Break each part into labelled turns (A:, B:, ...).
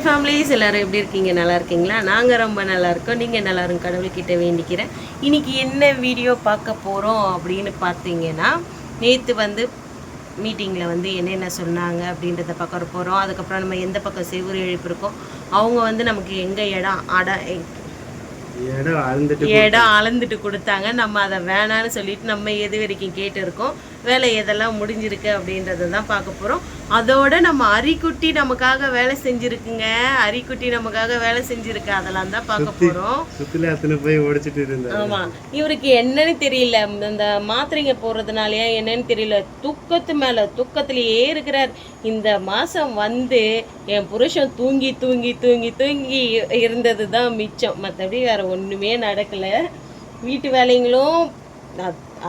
A: Families எல்லாரும் எப்படி இருக்கீங்க? நல்லா இருக்கீங்களா? நாங்கள் ரொம்ப நல்லா இருக்கோம். நீங்கள் நல்லா இருக்கும் கடவுள்கிட்ட வேண்டிக்கிறேன். இன்றைக்கி என்ன வீடியோ பார்க்க போகிறோம் அப்படின்னு பார்த்தீங்கன்னா, நேற்று வந்து மீட்டிங்கில் வந்து என்னென்ன சொன்னாங்க அப்படின்றத பார்க்க போகிறோம். அதுக்கப்புறம் நம்ம எந்த பக்கம் செவுறு எழுப்பியிருக்கோம், அவங்க வந்து நமக்கு எங்கே இடம் அளந்துட்டு கொடுத்தாங்க. நம்ம அதை வேணான்னு சொல்லிட்டு நம்ம எது வரைக்கும் கேட்டு இருக்கோம், வேலை எதெல்லாம் முடிஞ்சிருக்கு அப்படின்றத தான் பார்க்க போகிறோம். அதோட நம்ம அரிக்குட்டி நமக்காக வேலை செஞ்சுருக்குங்க. அரிக்குட்டி நமக்காக வேலை செஞ்சுருக்கு, அதெல்லாம் தான் பார்க்க போகிறோம்.
B: போய் ஓடிச்சிட்டு இருந்தேன்.
A: ஆமாம், இவருக்கு என்னன்னு தெரியல, இந்த மாத்திரைங்க போடுறதுனாலயா என்னன்னு தெரியல, தூக்கத்து மேலே தூக்கத்திலேயே இருக்கிறார். இந்த மாதம் வந்து என் புருஷன் தூங்கி தூங்கி தூங்கி தூங்கி இருந்தது தான் மிச்சம், மற்றபடி வேறு ஒன்றுமே நடக்கலை. வீட்டு வேலைங்களும்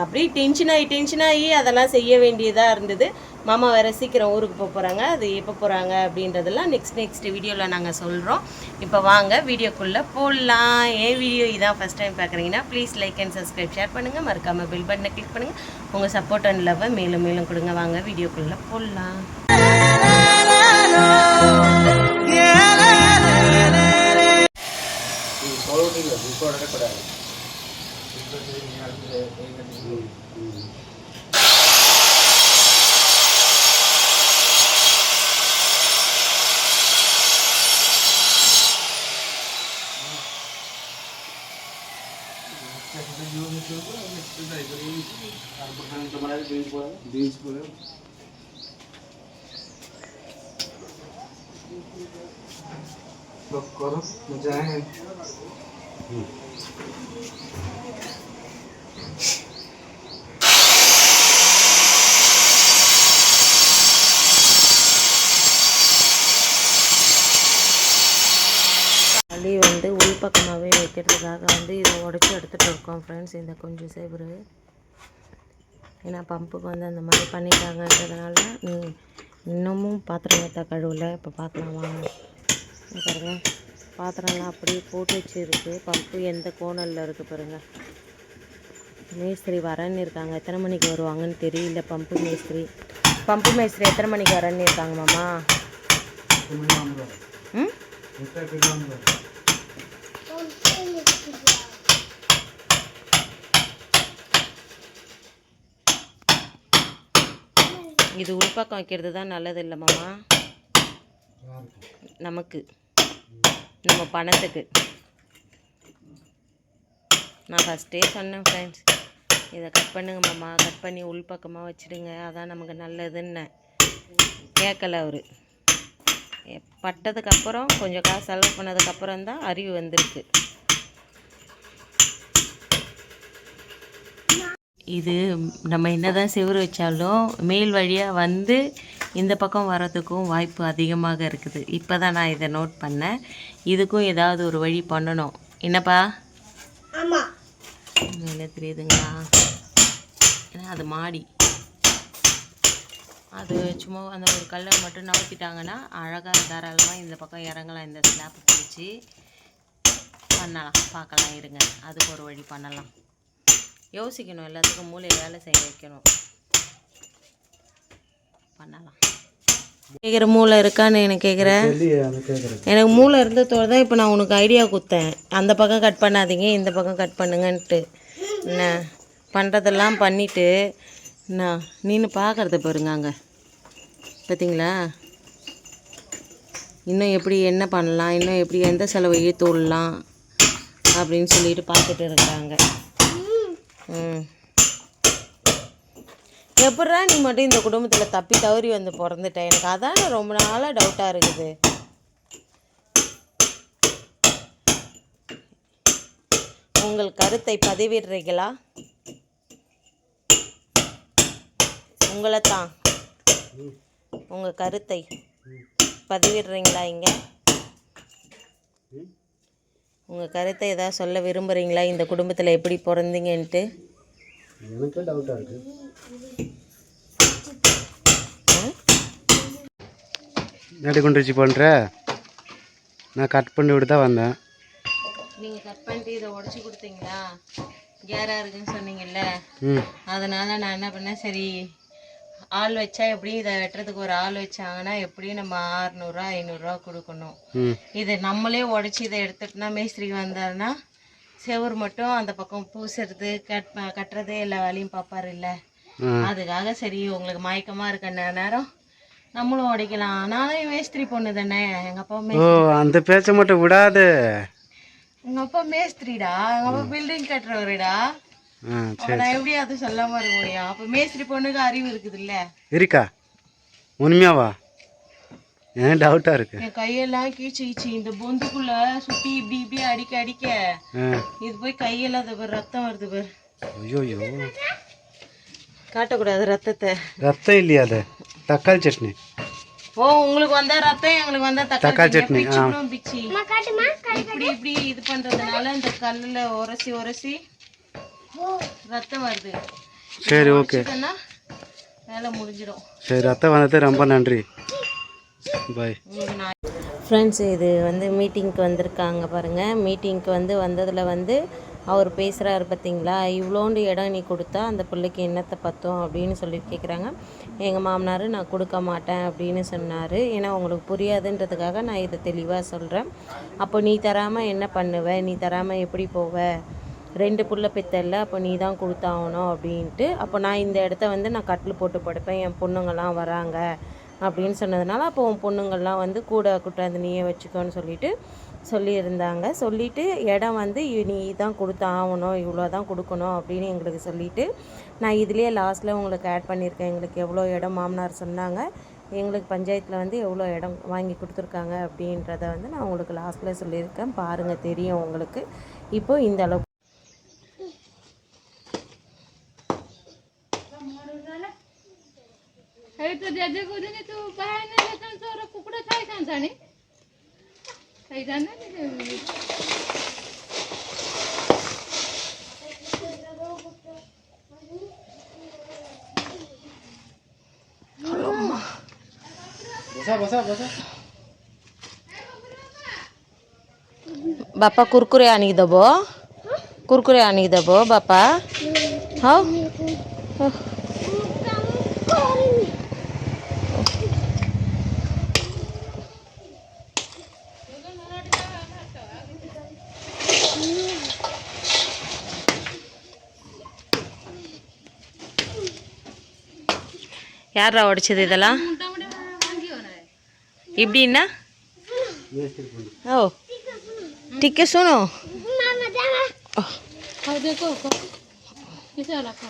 A: அப்படியே டென்ஷன் ஆகி அதெல்லாம் செய்ய வேண்டியதாக இருந்தது. மாமா வேறு சீக்கிரம் ஊருக்கு போகிறாங்க, அது எப்போ போகிறாங்க அப்படின்றதெல்லாம் நெக்ஸ்ட் வீடியோவில் நாங்கள் சொல்கிறோம். இப்போ வாங்க வீடியோக்குள்ளே போடலாம். என் வீடியோ இதான் ஃபஸ்ட் டைம் பார்க்குறீங்கன்னா please like and subscribe share பண்ணுங்கள். மறக்காமல் பெல் பட்டனை கிளிக் பண்ணுங்கள். உங்கள் சப்போர்ட் அண்ட் லவ்வை மேலும் மேலும் கொடுங்க. வாங்க வீடியோக்குள்ளே போடலாம்.
B: करो जाए
A: களி வந்து உள்பக்கமாகவே வைக்கிறதுக்காக வந்து இதை உடச்சி எடுத்துகிட்டு இருக்கோம் ஃப்ரெண்ட்ஸ். இந்த கொஞ்சம் சேவரு ஏன்னா பம்புக்கு வந்து அந்த மாதிரி பண்ணிட்டாங்கன்றதுனால இன்னமும் பாத்திரம் ஏற்ற கழுவில். இப்போ பார்க்கலாம் வாங்க. பாருங்கள், பாத்திரம்லாம் அப்படியே போட்டு வச்சுருக்கு. பம்பு எந்த கோணலில் இருக்குது பாருங்கள். மேஸ்திரி வரேன்னு இருக்காங்க, எத்தனை மணிக்கு வருவாங்கன்னு தெரியல. பம்பு மேஸ்திரி எத்தனை மணிக்கு வரேன்னு இருக்காங்க மாமா? இது உள்பக்கம் வைக்கிறது தான் நல்லது இல்லை மாமா? நமக்கு, நம்ம பணத்துக்கு. நான் ஃபஸ்ட்டே சொன்னேன் ஃப்ரெண்ட்ஸ், இதை கட் பண்ணுங்க மாமா, கட் பண்ணி உள்பக்கமாக வச்சுடுங்க, அதான் நமக்கு நல்லதுன்னு. கேட்கல அவர். பட்டதுக்கப்புறம் கொஞ்சம் காசு செலவு பண்ணதுக்கப்புறம் தான் அறிவு வந்திருக்கு. இது நம்ம என்ன தான் செவுறு வச்சாலும் மேல் வழியாக வந்து இந்த பக்கம் வர்றதுக்கும் வாய்ப்பு அதிகமாக இருக்குது. இப்போ தான் நான் இதை நோட் பண்ணேன். இதுக்கும் ஏதாவது ஒரு வழி பண்ணணும். என்னப்பா? ஆமாம், என்ன தெரியுதுங்களா? ஏன்னா அது மாடி, அது சும்மா அந்த ஒரு கல்லை மட்டும் நவுத்திட்டாங்கன்னா அழகாக தாராளமாக இந்த பக்கம் இறங்கலாம். இந்த ஸ்லாப் பிடிச்சி பண்ணலாம், பார்க்கலாம் இருங்க. அதுக்கு ஒரு வழி பண்ணலாம். யோசிக்கணும், எல்லாத்துக்கும் மூளையை வேலை செய்ய வைக்கணும், பண்ணலாம். கேட்குற மூளை இருக்கான்னு எனக்கு கேட்குறேன். எனக்கு மூளை இருந்ததோடு தான் இப்போ நான் உனக்கு ஐடியா கொடுத்தேன். அந்த பக்கம் கட் பண்ணாதீங்க, இந்த பக்கம் கட் பண்ணுங்கன்ட்டு. என்ன பண்ணுறதெல்லாம் பண்ணிவிட்டு நான் நீனு பார்க்குறத பாருங்க. அங்கே பார்த்தீங்களா, இன்னும் எப்படி என்ன பண்ணலாம், இன்னும் எப்படி எந்த செலவை இழுத்துடலாம் அப்படின்னு சொல்லிட்டு பார்த்துட்டு இருக்கிறாங்க. எப்படா நீ மட்டும் இந்த குடும்பத்தில் தப்பி தவறி வந்து பிறந்துட்ட? எனக்கு அதான் ரொம்ப நாளாக டவுட்டாக இருக்குது. உங்கள் கருத்தை பதிவிடுறீங்களா? உங்களை தான், உங்கள் கருத்தை பதிவிடுறீங்களா? இங்கே உங்கள் கருத்தை ஏதாவது சொல்ல விரும்புகிறீங்களா? இந்த குடும்பத்தில் எப்படி பிறந்தீங்கன்ட்டு
B: எனக்கு டவுட்டாக இருக்குது. நேற்று கொண்டு வச்சு பண்ணுற, நான் கட் பண்ணி விட்டு தான் வந்தேன்.
A: நீங்கள் கட் பண்ணிட்டு இதை உடச்சி கொடுத்தீங்களா? கேராக இருக்குன்னு சொன்னீங்கல்ல, அதனால் நான் என்ன பண்ணேன், சரி ஆள் வச்சா எப்படியும் இதை வெட்டுறதுக்கு ஒரு ஆள் வச்சாங்கன்னா எப்படியும் நம்ம 600 500 கொடுக்கணும். இது நம்மளே உடச்சி இதை எடுத்துட்டோம்னா மேஸ்திரி வந்தாருன்னா செவுரு மட்டும் அந்த பக்கம் பூசுறது கட்டுறது எல்லா வேலையும் பார்ப்பாரு இல்லை. அதுக்காக சரி உங்களுக்கு மயக்கமாக இருக்க நேரம் நம்மளும் உடைக்கலாம். நானும் மேஸ்திரி பொண்ணு தானே. எங்கள் அப்பா
B: அந்த பேச்சை மட்டும் விடாது.
A: எங்கள் அப்பா மேஸ்திரிடா, எங்கள் அப்பா பில்டிங் கட்டுறவருடா. நான் எப்படி அது சொல்லாம இருக்க முடியும்? அப்ப மேஸ்திரி பொண்ணுக்கு அறிவு இருக்குது இல்ல?
B: இருக்கா? உண்மையாவா? ஏன் டவுட்டா இருக்கு.
A: என் கையெல்லாம் கீச்சிச்சு. இந்த பொந்துக்குள்ள சுத்தி இப்படி இப்படி அடிக்க அடிக்க இது போய் கையெல்லாம் ரத்தம் வருது பாரு.
B: ஐயோ,
A: காட்டக்கூடாது ரத்தத்தை.
B: ரத்தம் இல்லையா? அது தக்காளி சட்னி.
A: ஓ, உங்களுக்கு வந்தா ரத்தம், எங்களுக்கு வந்தா தக்காளி சட்னி. பிச்சி இப்படி இப்படி இது பண்றதுனால இந்த கல்லுல உரசி உரசி ரத்தம் வருது.
B: சரி, ஓகே,
A: வேலை முடிஞ்சிடும்.
B: சரி, ரத்தம் வந்தது ரொம்ப நன்றி. Bye
A: friends. இது மீட்டிங்க்கு வந்திருக்காங்க பாருங்கள். மீட்டிங்க்கு வந்ததில் அவர் பேசுகிறாரு பார்த்தீங்களா, இவ்வளோண்டு இடம் நீ கொடுத்தா அந்த பிள்ளைக்கு என்னத்தை பற்றும் அப்படின்னு சொல்லி கேட்குறாங்க. எங்கள் மாமனார் நான் கொடுக்க மாட்டேன் அப்படின்னு சொன்னார். ஏன்னா உங்களுக்கு புரியாதுன்றதுக்காக நான் இதை தெளிவாக சொல்கிறேன். அப்போ நீ தராமல் என்ன பண்ணுவ, நீ தராமல் எப்படி போவ, 2 புள்ள பெத்தல்ல, அப்போ நீ தான் கொடுத்தாகணும் அப்படின்ட்டு. அப்போ நான் இந்த இடத்த நான் கட்டில் போட்டு படுப்பேன், என் பொண்ணுங்கள்லாம் வராங்க அப்படின்னு சொன்னதுனால அப்போ உன் பொண்ணுங்கள்லாம் கூட கூட்டாந்து நீயே வச்சுக்கோன்னு சொல்லியிருந்தாங்க. சொல்லிவிட்டு இடம் நீ தான் கொடுத்தாகணும், இவ்வளோ தான் கொடுக்கணும் அப்படின்னு எங்களுக்கு சொல்லிவிட்டு நான் இதுலேயே லாஸ்ட்டில் உங்களுக்கு ஆட் பண்ணியிருக்கேன். எங்களுக்கு எவ்வளோ இடம் மாமனார் சொன்னாங்க, எங்களுக்கு பஞ்சாயத்தில் எவ்வளோ இடம் வாங்கி கொடுத்துருக்காங்க அப்படின்றத நான் உங்களுக்கு லாஸ்ட்டில் சொல்லியிருக்கேன். பாருங்கள், தெரியும் உங்களுக்கு. இப்போ இந்த அளவுக்கு
C: कुकड़ा खाई
A: बापा कुरकुरे आनिक दबो, कुरकुरे आनिक दबो बापा. हाँ யாரா உடைச்சது இதெல்லாம் இப்படின்னா? ओ ठीक है, सुनो
C: देखो किसे रखा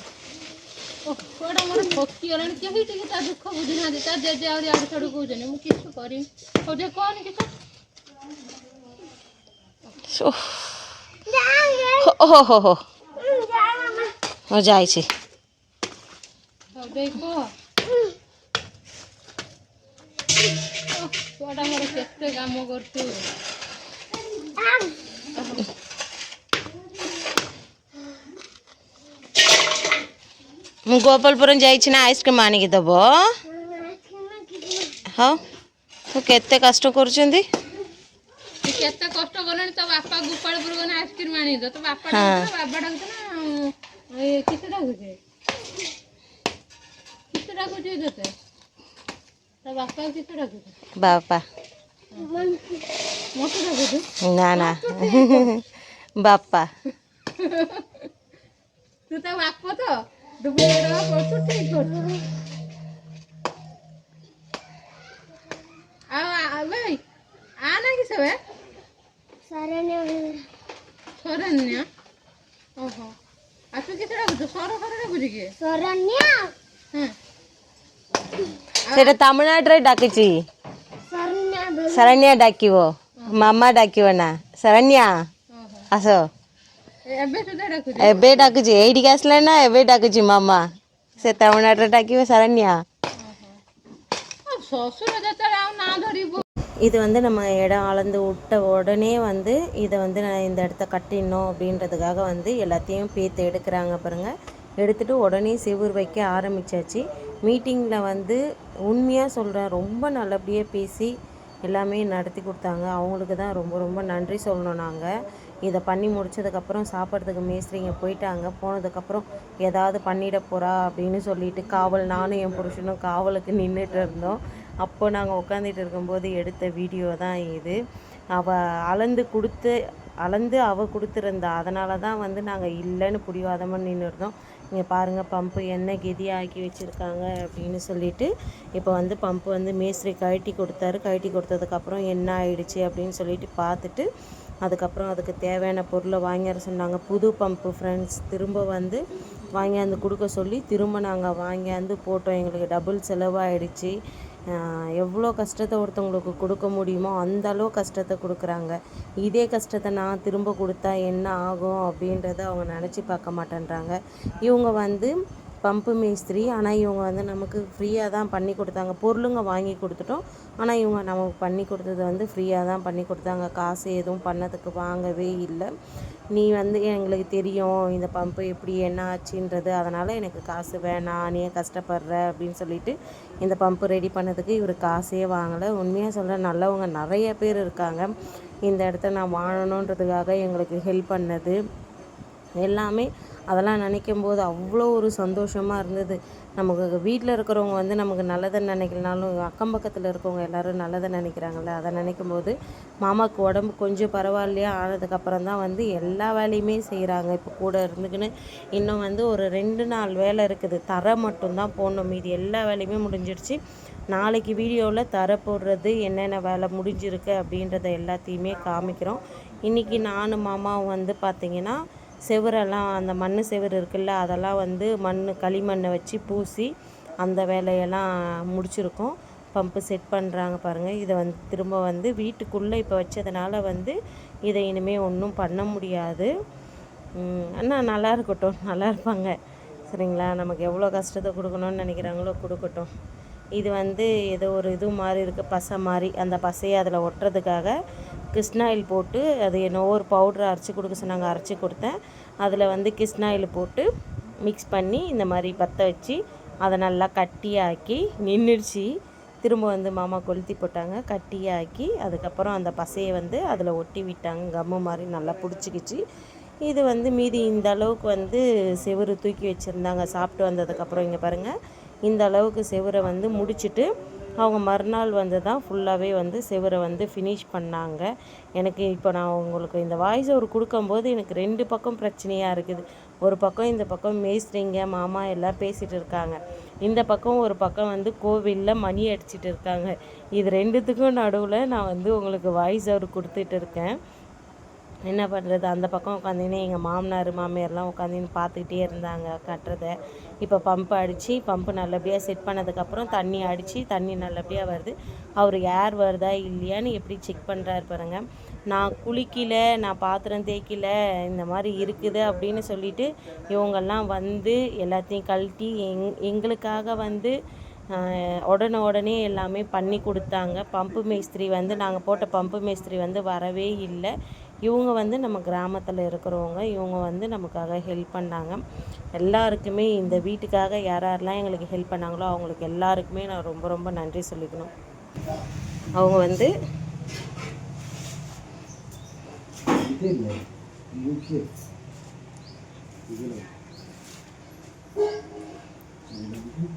C: थोड़ा मोर भक्ति वाला के ही ठीक ता दुख बुझना देता जे जे और यार छोड़ को जने मु किस करी ओ जे कौन किसे
A: सो हो जाए छे.
C: देखो थोड़ा मोर केते काम करतु
A: ମୁଁ ଗୋପାଳପୁର ଯାଇଛି ନା ଆଇସ୍କ୍ରିମ୍ ଆଣିକି ଦେବ. ହଁ, ତୁ କେତେ କଷ୍ଟ କରୁଛନ୍ତି.
C: କେତେ କଷ୍ଟ କଲେଣି ତ ବାପା ଗୋପାଳପୁର ଗନେ ଆଇସ୍କ୍ରିମ୍ ଆଣିକି ଦେ. ତ ବାପା ବାବା ଡାକୁଛ ନା କିସ ଡାକୁଛେ, କିସ ଡାକୁଛେ ତତେ ତ ବାପା କିସ ଡାକୁଛେ
A: ବାପା
C: ମତେ ଡାକୁଛୁ
A: ନା ନା ବାପା
C: ତୁ ତା ବାପ ତ ଡୁବୁଡା କରୁଛୁ ଠିକ କରୁଛୁ. ଆଉ ଭାଇ आ ना किस वे शरण्य शरण्य ओहो आ तू किस डाकुछ सर सर डाकुछ के शरण्य हां
A: सेटा तमिलनाडु रे डाकिची शरण्य डाकिवो मामा डाकिवो ना शरण्य आसो एबे डाकुची एडी आसले ना एबे डाकुची मामा से तमिलनाडु रे डाकिवो शरण्य
C: ससुर जते ना धरिबो.
A: இது நம்ம இடம் அளந்து விட்ட உடனே இதை நான் இந்த இடத்த கட்டிடணும் அப்படின்றதுக்காக எல்லாத்தையும் பேத்து எடுக்கிறாங்க பாருங்கள். எடுத்துகிட்டு உடனே செவுர் வைக்க ஆரம்பித்தாச்சு. மீட்டிங்கில் உண்மையாக சொல்கிறேன், ரொம்ப நல்லபடியாக பேசி எல்லாமே நடத்தி கொடுத்தாங்க. அவங்களுக்கு தான் ரொம்ப ரொம்ப நன்றி சொல்லணும். நாங்கள் இதை பண்ணி முடித்ததுக்கப்புறம் சாப்பிட்றதுக்கு மேஸ்திரிங்க போயிட்டாங்க. போனதுக்கப்புறம் ஏதாவது பண்ணிட போகிறா அப்படின்னு சொல்லிட்டு காவல், நானும் என் புருஷனும் காவலுக்கு நின்றுட்டு இருந்தோம். அப்போ நாங்கள் உட்காந்துட்டு இருக்கும்போது எடுத்த வீடியோ தான் இது. அளந்து அவள் கொடுத்துருந்தா. அதனால தான் வந்து நாங்கள் இல்லைன்னு பிடிவாதமாக நின்றுருந்தோம். இங்கே பாருங்கள், பம்பு எண்ணெய் கெதி ஆக்கி வச்சுருக்காங்க அப்படின்னு சொல்லிட்டு இப்போ வந்து பம்பு வந்து மேஸ்திரி கழட்டி கொடுத்தாரு. கழட்டி கொடுத்ததுக்கப்புறம் என்ன ஆயிடுச்சு அப்படின்னு சொல்லிட்டு பார்த்துட்டு அதுக்கப்புறம் அதுக்கு தேவையான பொருளை வாங்கியார சொன்னாங்க. புது பம்பு ஃப்ரெண்ட்ஸ், திரும்ப வந்து வாங்கியாந்து கொடுக்க சொல்லி திரும்ப நாங்கள் வாங்கியாந்து போட்டோம். எங்களுக்கு டபுள் செலவாகிடுச்சு. எவ்வளோ கஷ்டத்தை ஒருத்தவங்களுக்கு கொடுக்க முடியுமோ அந்த அளவு கஷ்டத்தை கொடுக்குறாங்க. இதே கஷ்டத்தை நான் திரும்ப கொடுத்தா என்ன ஆகும் அப்படின்றத அவங்க நினச்சி பார்க்க மாட்டேன்றாங்க. இவங்க வந்து பம்பு மேஸ்திரி, ஆனால் இவங்க வந்து நமக்கு ஃப்ரீயாக தான் பண்ணி கொடுத்தாங்க. பொருளுங்க வாங்கி கொடுத்துட்டோம், ஆனால் இவங்க நமக்கு பண்ணி கொடுத்தது வந்து ஃப்ரீயாக தான் பண்ணி கொடுத்தாங்க. காசு எதுவும் பண்ணதுக்கு வாங்கவே இல்லை. நீ வந்து எங்களுக்கு தெரியும் இந்த பம்பு எப்படி என்ன ஆச்சுன்றது, அதனால் எனக்கு காசு வேணாம், நீ கஷ்டப்படுற அப்படின்னு சொல்லிட்டு இந்த பம்பு ரெடி பண்ணதுக்கு இவர் காசே வாங்கலை. உண்மையாக சொல்கிற நல்லவங்க நிறைய பேர் இருக்காங்க. இந்த இடத்த நான் வாழணுன்றதுக்காக எங்களுக்கு ஹெல்ப் பண்ணது எல்லாமே. அதெல்லாம் நினைக்கும் போது அவ்வளோ ஒரு சந்தோஷமாக இருந்தது. நமக்கு வீட்டில் இருக்கிறவங்க வந்து நமக்கு நல்லதை நினைக்கலனாலும் அக்கம் பக்கத்தில் இருக்கவங்க எல்லோரும் நல்லதை நினைக்கிறாங்கள்ல, அதை நினைக்கும் போது மாமாவுக்கு உடம்பு கொஞ்சம் பரவாயில்லையா ஆனதுக்கப்புறம் தான் வந்து எல்லா வேலையுமே செய்கிறாங்க. இப்போ கூட இருந்துக்குன்னு இன்னும் வந்து ஒரு 2 நாள் வேலை இருக்குது. தரை மட்டும்தான் போடணும், மீதி எல்லா வேலையுமே முடிஞ்சிடுச்சு. நாளைக்கு வீடியோவில் தரை போடுறது என்னென்ன வேலை முடிஞ்சிருக்கு அப்படின்றத எல்லாத்தையுமே காமிக்கிறோம். இன்றைக்கி நானும் மாமாவும் வந்து பார்த்திங்கன்னா செவரெல்லாம், அந்த மண் செவரு இருக்குல்ல, அதெல்லாம் வந்து களிமண்ணை வச்சு பூசி அந்த வேலையெல்லாம் முடிச்சிருக்கோம். பம்பு செட் பண்ணுறாங்க பாருங்கள். இதை வந்து திரும்ப வந்து வீட்டுக்குள்ளே இப்போ வச்சதுனால வந்து இதை இனிமேல் ஒன்றும் பண்ண முடியாது. ஆனால் நல்லா இருக்கட்டும், நல்லா இருப்பாங்க சரிங்களா. நமக்கு எவ்வளோ கஷ்டத்தை கொடுக்கணும்னு நினைக்கிறாங்களோ கொடுக்கட்டும். இது வந்து ஏதோ ஒரு இது மாதிரி இருக்குது, பசை மாதிரி. அந்த பசையை அதில் ஒட்டுறதுக்காக கிருஷ்ணாயில் போட்டு அது என்னவோ ஒரு பவுட்ரு அரைச்சி கொடுக்க சொன்னாங்க. அரைச்சி கொடுத்தேன். அதில் வந்து கிருஷ்ணாயில் போட்டு மிக்ஸ் பண்ணி இந்த மாதிரி பற்ற வச்சு அதை நல்லா கட்டியாக்கி நின்றுடுச்சு. திரும்ப வந்து மாமா கொளுத்தி போட்டாங்க, கட்டியாக்கி அதுக்கப்புறம் அந்த பசையை வந்து அதில் ஒட்டி விட்டாங்க. கம்மு மாதிரி நல்லா பிடிச்சிக்கிச்சு. இது வந்து மீதி இந்த அளவுக்கு வந்து செவுரு தூக்கி வச்சுருந்தாங்க சாப்பிட்டு வந்ததுக்கப்புறம். இங்கே பாருங்கள், இந்த அளவுக்கு செவரை வந்து முடிச்சுட்டு அவங்க மறுநாள் வந்து தான் ஃபுல்லாகவே வந்து செவரை வந்து ஃபினிஷ் பண்ணாங்க. எனக்கு இப்போ நான் உங்களுக்கு இந்த வாய்ஸ் ஓவர் கொடுக்கும்போது எனக்கு 2 பக்கம் பிரச்சனையாக இருக்குது. ஒரு பக்கம் இந்த பக்கம் மேஸ்திரிங்க மாமா எல்லாம் பேசிகிட்டு இருக்காங்க, இந்த பக்கம் ஒரு பக்கம் வந்து கோவிலில் மணி அடிச்சிட்டு இருக்காங்க. இது 2த்துக்கும் நடுவில் நான் வந்து உங்களுக்கு வாய்ஸ் ஓவர் கொடுத்துட்டு இருக்கேன். என்ன பண்ணுறது, அந்த பக்கம் உட்காந்துன்னு எங்கள் மாமனார் மாமியார்லாம் உட்காந்துன்னு பார்த்துக்கிட்டே இருந்தாங்க கட்டுறதை. இப்போ பம்பு நல்லபடியாக செட் பண்ணதுக்கப்புறம் தண்ணி அடித்து தண்ணி நல்லபடியாக வருது. அவர் ஏர் வருதா இல்லையான்னு எப்படி செக் பண்ணுறாரு பாருங்க. நான் குளிக்கல, நான் பாத்திரம் தேய்க்கல, இந்த மாதிரி இருக்குது அப்படின்னு சொல்லிட்டு இவங்கெல்லாம் வந்து எல்லாத்தையும் கழட்டி எங்களுக்காக வந்து உடனே எல்லாமே பண்ணி கொடுத்தாங்க. பம்பு மேஸ்திரி வந்து நாங்கள் போட்ட பம்பு மேஸ்திரி வந்து வரவே இல்லை. இவங்க வந்து நம்ம கிராமத்தில் இருக்கிறவங்க, இவங்க வந்து நமக்காக ஹெல்ப் பண்ணாங்க. எல்லாருக்குமே இந்த வீட்டுக்காக யாரெல்லாம் எங்களுக்கு ஹெல்ப் பண்ணாங்களோ அவங்களுக்கு எல்லாருக்குமே நான் ரொம்ப ரொம்ப நன்றி சொல்லிக்கணும். அவங்க வந்து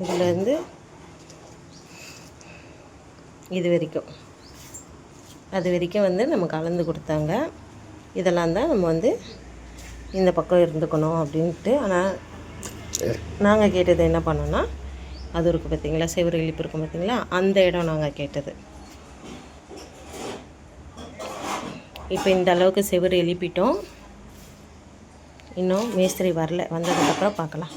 A: இதுலேருந்து அது வரைக்கும் வந்து நமக்கு கலந்து கொடுத்தாங்க. இதெல்லாம் தான் நம்ம வந்து இந்த பக்கம் இருந்துக்கணும் அப்படின்ட்டு. ஆனால் நாங்கள் கேட்டது என்ன பண்ணோன்னா, அது இருக்குது பார்த்திங்களா, செவரு இழிப்பு இருக்கும் பார்த்திங்களா, அந்த இடம் நாங்கள் கேட்டது. இப்போ இந்த அளவுக்கு செவரு எழுப்பிட்டோம். இன்னும் மேஸ்திரி வரல, வந்ததுக்கப்புறம் பார்க்கலாம்.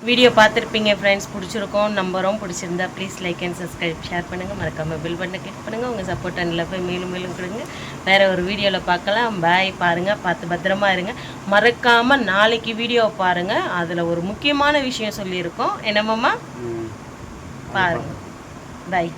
A: வீடியோ பார்த்துருப்பீங்க ஃப்ரெண்ட்ஸ், பிடிச்சிருக்கோம் நம்பரும். பிடிச்சிருந்தா please like and subscribe, share பண்ணுங்கள். மறக்காமல் பில் பட்டனை கிளிக் பண்ணுங்கள். உங்கள் சப்போர்ட் அண்ட் லவ் மேலும் மேலும் கொடுங்க. வேறு ஒரு வீடியோவில் பார்க்கலாம். பாய். பாருங்கள், பார்த்து பத்திரமா இருங்க. மறக்காமல் நாளைக்கு வீடியோவை பாருங்கள், அதில் ஒரு முக்கியமான விஷயம் சொல்லியிருக்கோம். என்னமாம்மா பாருங்கள். பாய்.